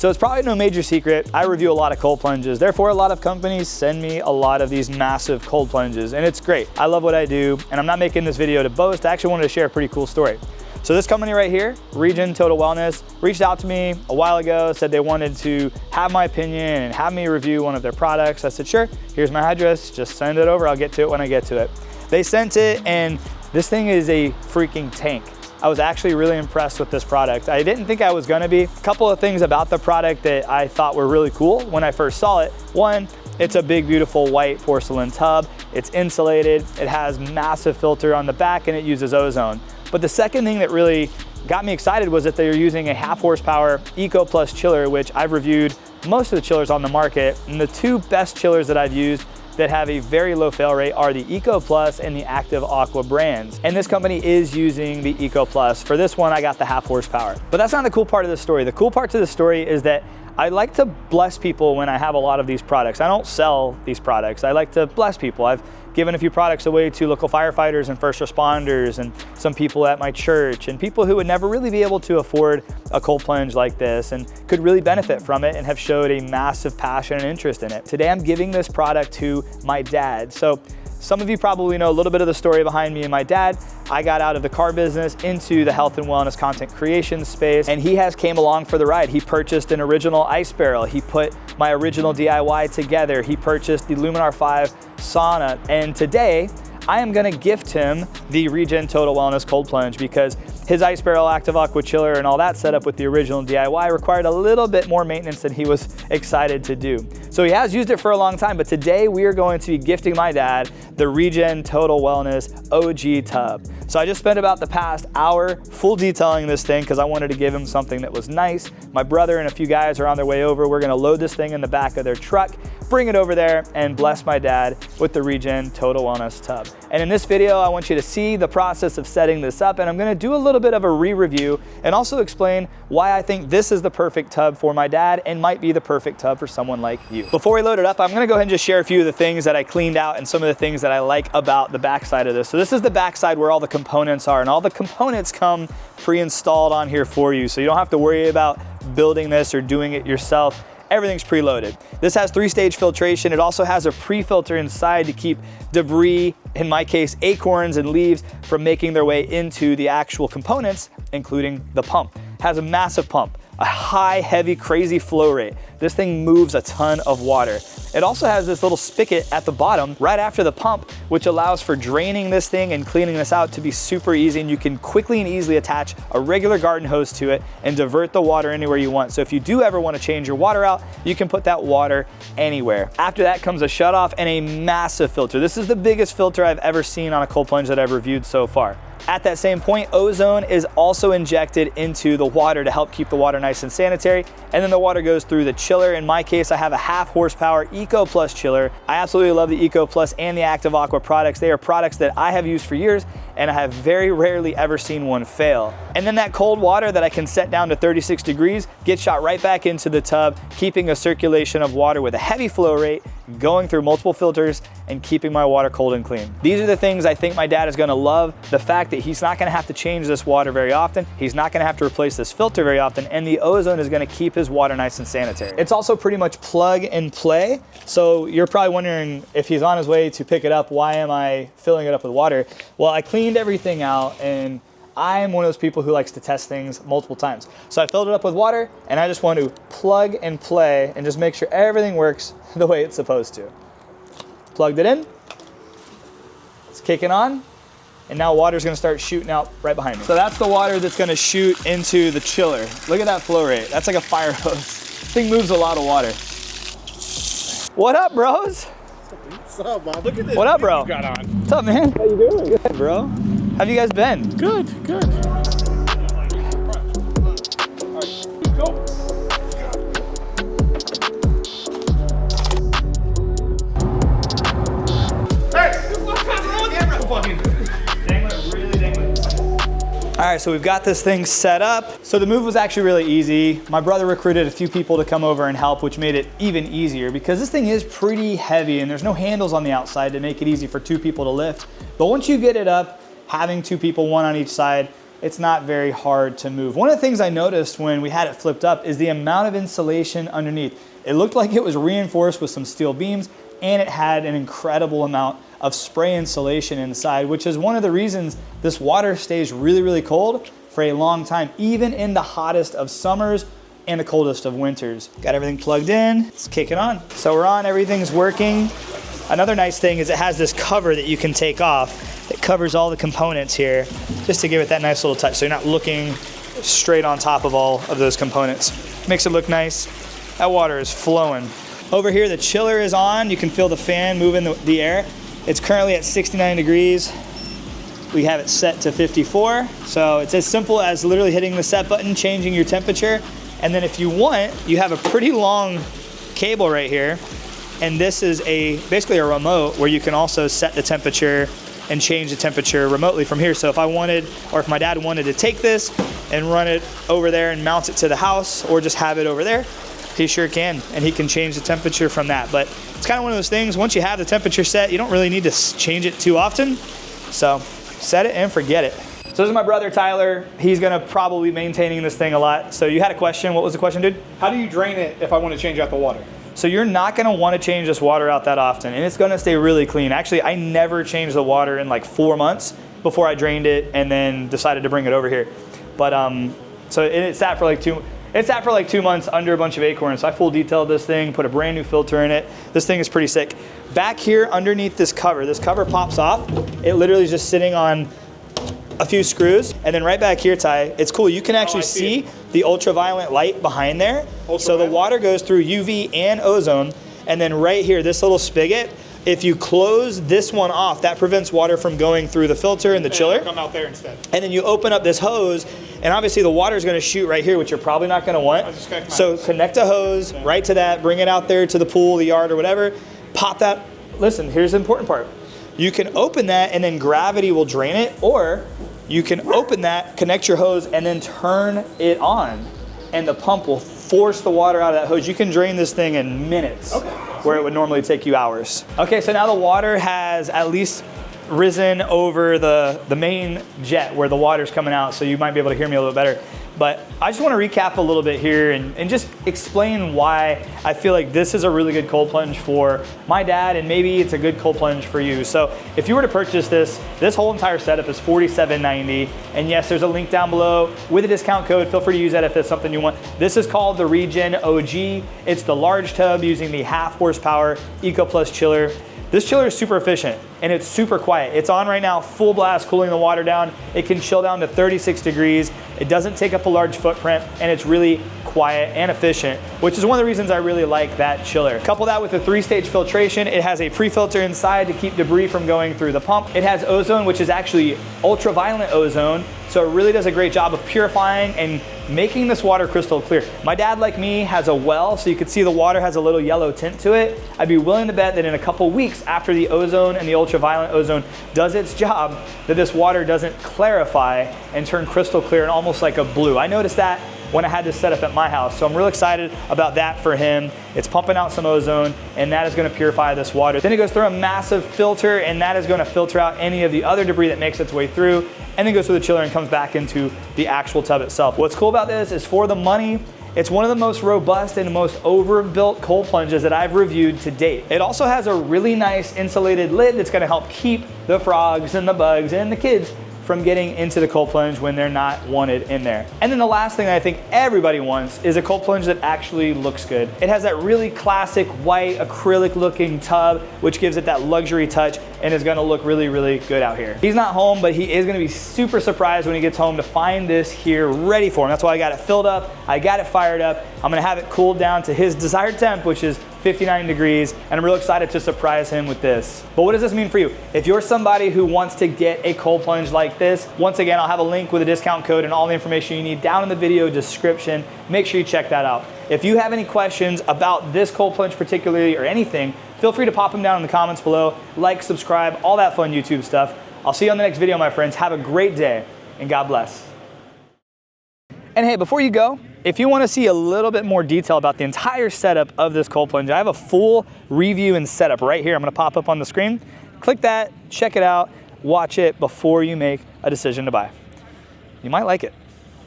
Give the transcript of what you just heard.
So it's probably no major secret, I review a lot of cold plunges. Therefore, a lot of companies send me a lot of these massive cold plunges, and it's great. I love what I do, and I'm not making this video to boast. I actually wanted to share a pretty cool story. So this company right here, Regen Total Wellness, reached out to me a while ago, said they wanted to have my opinion and have me review one of their products. I said, sure, here's my address, just send it over, I'll get to it when I get to it. They sent it, and this thing is a freaking tank. I was actually really impressed with this product. I didn't think I was gonna be. A couple of things about the product that I thought were really cool when I first saw it. One, it's a big, beautiful white porcelain tub. It's insulated, it has massive filter on the back, and it uses ozone. But the second thing that really got me excited was that they're using a 1/2 horsepower Eco Plus chiller, which I've reviewed most of the chillers on the market. And the two best chillers that I've used that have a very low fail rate are the Eco Plus and the Active Aqua brands. And this company is using the Eco Plus. For this one, I got the 1/2 horsepower. But that's not the cool part of the story. The cool part to the story is that I like to bless people when I have a lot of these products. I don't sell these products. I like to bless people. I've given a few products away to local firefighters and first responders and some people at my church and people who would never really be able to afford a cold plunge like this and could really benefit from it and have showed a massive passion and interest in it. Today I'm giving this product to my dad. So some of you probably know a little bit of the story behind me and my dad. I got out of the car business into the health and wellness content creation space, and he has came along for the ride. He purchased an original ice barrel. He put my original DIY together. He purchased the Luminar 5 sauna, and today I am gonna gift him the Regen Total Wellness Cold Plunge because his ice barrel, Active Aqua chiller, and all that setup with the original DIY required a little bit more maintenance than he was excited to do. So he has used it for a long time, but today we are going to be gifting my dad the Regen Total Wellness OG tub. So I just spent about the past hour full detailing this thing because I wanted to give him something that was nice. My brother and a few guys are on their way over. We're gonna load this thing in the back of their truck, bring it over there, and bless my dad with the Regen Total Wellness tub. And in this video, I want you to see the process of setting this up, and I'm gonna do a little bit of a re-review and also explain why I think this is the perfect tub for my dad and might be the perfect tub for someone like you. Before we load it up, I'm gonna go ahead and just share a few of the things that I cleaned out and some of the things that I like about the backside of this. So this is the backside where all the components are, and all the components come pre-installed on here for you, so you don't have to worry about building this or doing it yourself. Everything's preloaded. This has 3-stage filtration. It also has a pre-filter inside to keep debris, in my case, acorns and leaves, from making their way into the actual components, including the pump. It has a massive pump, a high, heavy, crazy flow rate. This thing moves a ton of water. It also has this little spigot at the bottom right after the pump, which allows for draining this thing and cleaning this out to be super easy, and you can quickly and easily attach a regular garden hose to it and divert the water anywhere you want. So if you do ever want to change your water out, you can put that water anywhere. After that comes a shutoff and a massive filter. This is the biggest filter I've ever seen on a cold plunge that I've reviewed so far. At that same point, ozone is also injected into the water to help keep the water nice and sanitary, and then the water goes through the chiller. In my case, I have a 1/2 horsepower Eco Plus chiller. I absolutely love the Eco Plus and the Active Aqua products. They are products that I have used for years, and I have very rarely ever seen one fail. And then that cold water that I can set down to 36 degrees gets shot right back into the tub, keeping a circulation of water with a heavy flow rate, going through multiple filters and keeping my water cold and clean. These are the things I think my dad is gonna love. The fact that he's not gonna have to change this water very often, he's not gonna have to replace this filter very often, and the ozone is gonna keep his water nice and sanitary. It's also pretty much plug and play. So you're probably wondering, if he's on his way to pick it up, why am I filling it up with water? Well, I cleaned everything out, and I'm one of those people who likes to test things multiple times. So I filled it up with water, and I just want to plug and play and just make sure everything works the way it's supposed to. Plugged it in, it's kicking on, and now water's gonna start shooting out right behind me. So that's the water that's gonna shoot into the chiller. Look at that flow rate. That's like a fire hose. This thing moves a lot of water. What up, bros? What's up, Bob? Look at this. What up, bro? You got on. What's up, man? How you doing? Good, bro. How have you guys been? Good, good. Go. All right, so we've got this thing set up. So the move was actually really easy. My brother recruited a few people to come over and help, which made it even easier because this thing is pretty heavy and there's no handles on the outside to make it easy for 2 people to lift. But once you get it up, having 2 people, 1 on each side, it's not very hard to move. One of the things I noticed when we had it flipped up is the amount of insulation underneath. It looked like it was reinforced with some steel beams, and it had an incredible amount of spray insulation inside, which is one of the reasons this water stays really, really cold for a long time, even in the hottest of summers and the coldest of winters. Got everything plugged in, let's kick it on. So we're on, everything's working. Another nice thing is it has this cover that you can take off. It covers all the components here, just to give it that nice little touch, so you're not looking straight on top of all of those components. Makes it look nice. That water is flowing. Over here, the chiller is on. You can feel the fan moving the air. It's currently at 69 degrees. We have it set to 54. So it's as simple as literally hitting the set button, changing your temperature. And then if you want, you have a pretty long cable right here. And this is basically a remote where you can also set the temperature and change the temperature remotely from here. So if I wanted, or if my dad wanted to take this and run it over there and mount it to the house, or just have it over there, he sure can, and he can change the temperature from that. But it's kind of one of those things, once you have the temperature set, you don't really need to change it too often. So set it and forget it. So this is my brother, Tyler. He's gonna probably be maintaining this thing a lot. So you had a question, what was the question, dude? How do you drain it if I want to change out the water? So you're not gonna wanna change this water out that often, and it's gonna stay really clean. Actually, I never changed the water in like 4 months before I drained it and then decided to bring it over here. But so it sat for like 2 months under a bunch of acorns. So I full detailed this thing, put a brand new filter in it. This thing is pretty sick. Back here underneath this cover pops off. It literally is just sitting on a few screws. And then right back here, Ty, it's cool. You can actually see the ultraviolet light behind there. So the water goes through UV and ozone. And then right here, this little spigot, if you close this one off, that prevents water from going through the filter and the chiller. Come out there instead. And then you open up this hose, and obviously the water is going to shoot right here, which you're probably not going to want. So connect a hose right to that, bring it out there to the pool, the yard, or whatever. Pop that. Listen, here's the important part. You can open that, and then gravity will drain it, or you can open that, connect your hose, and then turn it on, and the pump will force the water out of that hose. You can drain this thing in minutes, where it would normally take you hours. Okay, so now the water has at least risen over the main jet where the water's coming out, so you might be able to hear me a little better. But I just want to recap a little bit here and just explain why I feel like this is a really good cold plunge for my dad, and maybe it's a good cold plunge for you. So if you were to purchase this whole entire setup is $47.90. And yes, there's a link down below with a discount code. Feel free to use that if that's something you want. This is called the Regen OG. It's the large tub using the 1/2 horsepower Eco Plus chiller. This chiller is super efficient and it's super quiet. It's on right now, full blast, cooling the water down. It can chill down to 36 degrees. It doesn't take up a large footprint, and it's really quiet and efficient, which is one of the reasons I really like that chiller. Couple that with the 3-stage filtration. It has a pre-filter inside to keep debris from going through the pump. It has ozone, which is actually ultraviolet ozone, so it really does a great job of purifying and making this water crystal clear. My dad, like me, has a well, so you can see the water has a little yellow tint to it. I'd be willing to bet that in a couple weeks after the ozone and the ultraviolet ozone does its job, that this water doesn't clarify and turn crystal clear and almost like a blue. I noticed that when I had this set up at my house. So I'm real excited about that for him. It's pumping out some ozone, and that is gonna purify this water. Then it goes through a massive filter, and that is gonna filter out any of the other debris that makes its way through, and then goes through the chiller and comes back into the actual tub itself. What's cool about this is, for the money, it's one of the most robust and most overbuilt cold plunges that I've reviewed to date. It also has a really nice insulated lid that's gonna help keep the frogs and the bugs and the kids from getting into the cold plunge when they're not wanted in there. And then the last thing that I think everybody wants is a cold plunge that actually looks good. It has that really classic white acrylic looking tub, which gives it that luxury touch and is gonna look really, really good out here. He's not home, but he is gonna be super surprised when he gets home to find this here ready for him. That's why I got it filled up, I got it fired up. I'm gonna have it cooled down to his desired temp, which is 59 degrees, and I'm real excited to surprise him with this. But what does this mean for you? If you're somebody who wants to get a cold plunge like this, once again, I'll have a link with a discount code and all the information you need down in the video description. Make sure you check that out. If you have any questions about this cold plunge particularly, or anything, feel free to pop them down in the comments below. Like, subscribe, all that fun YouTube stuff. I'll see you on the next video, my friends. Have a great day, and God bless. And hey, before you go, if you want to see a little bit more detail about the entire setup of this cold plunge, I have a full review and setup right here. I'm going to pop up on the screen. Click that, check it out, watch it before you make a decision to buy. You might like it.